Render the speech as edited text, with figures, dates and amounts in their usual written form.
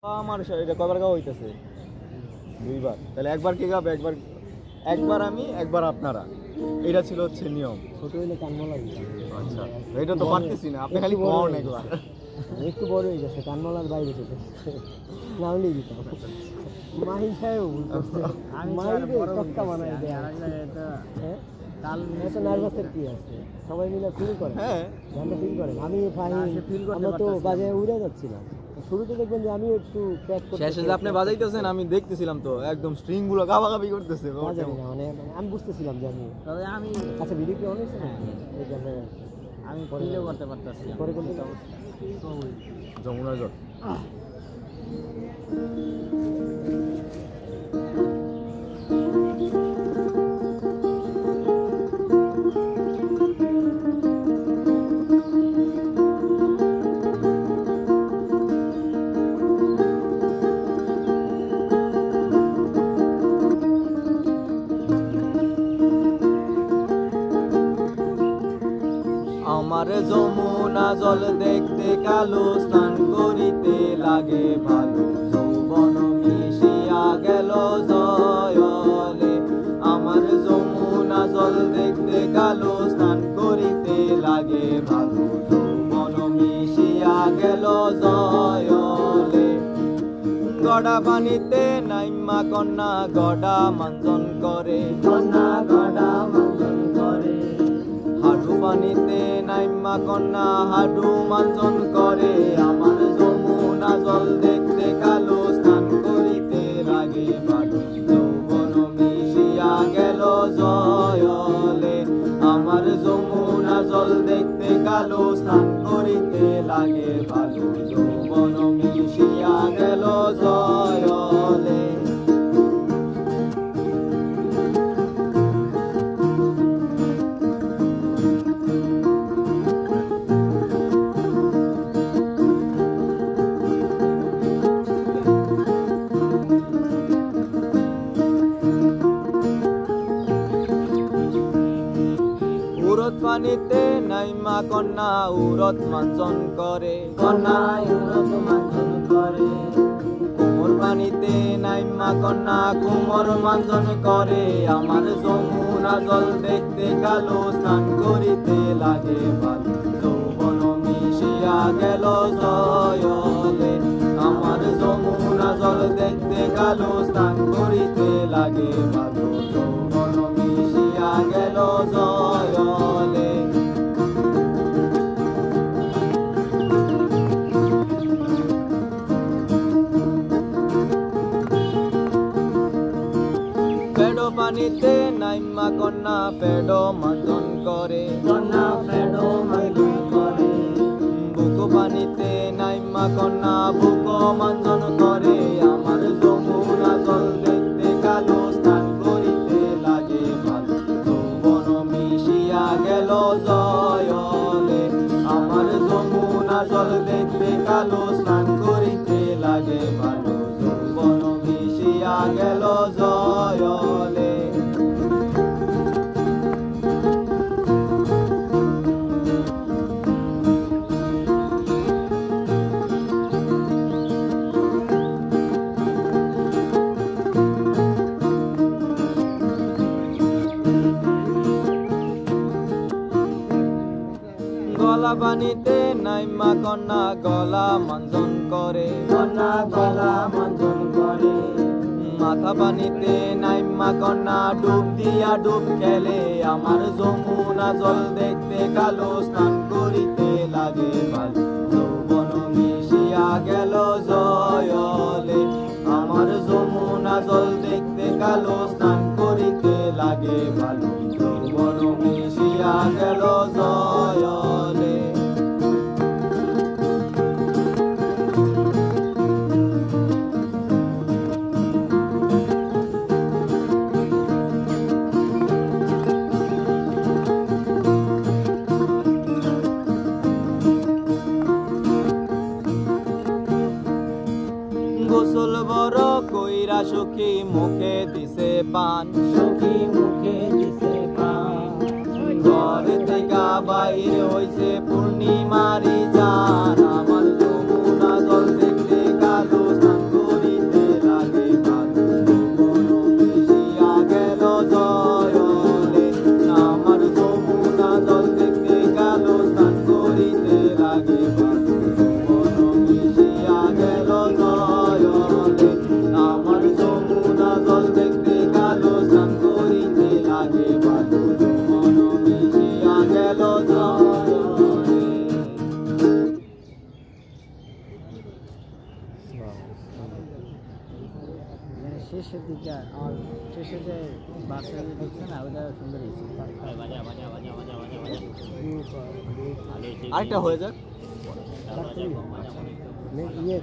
আমার এটা কয়বার গাওয়া হইতেছে? দুইবার। তাহলে একবার কে গাবে? একবার আমি, একবার আপনারা। এটা ছিল হচ্ছে নিয়ম। ছোট হইলে কানমলা দিতাম। আচ্ছা, এটা তো পারতেছি না, আপনি খালি কোন একবার। একটু বড় হয়ে গেছে, কানমলার বাইরে চলে গেছে, না হলেই দিতাম। মাহি সাহেব বলতেছে মাহিরে টক্কা বানাই দেয়। হ্যাঁ, কাল এত নার্ভাসের কি আছে? সবাই মিলে ফিল করে। হ্যাঁ, গানটা ফিল করেন। আমি ফাহিম আমরা তো বাজায় উড়ে যাচ্ছিলাম। শুরুতে দেখবেন যে আমি একটু প্যাক করতে, শেষে যে আপনি বাজাইতেছেন আমি দেখতেছিলাম তো একদম স্ট্রিং গুলো গাবাগাবি করতেছে। মানে আমি বুঝতেছিলাম যে আমি আচ্ছা ভিডিও কি অনেক এই জন্য আমি ফিলও করতে পারতাছি। পরে করতে যমুনার জল। আমার যমুনা জল দেখতে কালো, স্নান করিতে লাগে ভালো, যৌবন মিশিয়া গেল জয়লে। আমার যমুনা জল দেখতে কালো, স্নান করিতে লাগে ভালো, যৌবন মিশিয়া গেল জয়লে। গড়া পানিতে নাইমা কন্যা গড়া মাঞ্জন করে, কন্যা গড়া মাঞ্জন করে। হাডু পানিতে নাইমা কন্যা হাডু মাঞ্জন করে, আমার যমুনা জল দেখতে কালো, স্নান করিতে লাগে ভালো, যৌবন মিশিয়া গেল জয়লে। আমার যমুনা জল দেখতে কালো, স্নান করিতে লাগে ভালো, যৌবন মিশিয়া গেল জয়লে। উরত পানিতে নাইমা কন্যা উরত মাঞ্জন করে, কন্যা উরত মাঞ্জন করে। কুমোর পানিতে নাইমা কন্যা কুমোর মাঞ্জন করে, আমার যমুনা জল দেখতে কালো, স্নান করিতে লাগে ভালো, যৌবন মিশিয়া গেল জয়লে। আমার যমুনা জল দেখতে কালো, স্নান করিতে লাগে ভালো, যৌবন মিশিয়া গেল জয়লে। পেডো পানিতে নাইমা কন্যা পেডো মাঞ্জন করে, কন্যা পেডো মাঞ্জন করে। বুকো পানিতে নাইমা কন্যা বুকো মাঞ্জন করে, আমার যমুনা জল দেখতে কালো, স্নান করিতে লাগে ভালো, যৌবন মিশিয়া গেল জয়লে। আমার যমুনা জল দেখতে কালো, স্নান করিতে লাগে ভালো, যৌবন মিশিয়া গেল জয়লে। গলা পানিতে নাইমা কন্যা গলা মাঞ্জন করে, কন্যা গলা মাঞ্জন করে। মাথা পানিতে নাইমা কন্যা ডুব দিয়া ডুব খেলে, আমার যমুনা জল দেখতে কালো, স্নান করিতে লাগে ভালো, যৌবন মিশিয়া গেল জয়লে। আমার যমুনা জল দেখতে কালো, স্নান করিতে লাগে ভালো, যৌবন মিশিয়া গেল জয়লে। গোসল বড় কইরা সখী মুখে দিছে পান, সখী মুখে দিছে পান। ঘর থেকে বাইরে হইছে পূর্ণিমারি চাঁদ, আমার যমুনা জল দেখতে কালো, স্নান দিকটা আর শেষে যে বাসে যে ঢুকছে না ওটা সুন্দর হয়েছে আরেকটা হয়ে যাক ইয়ে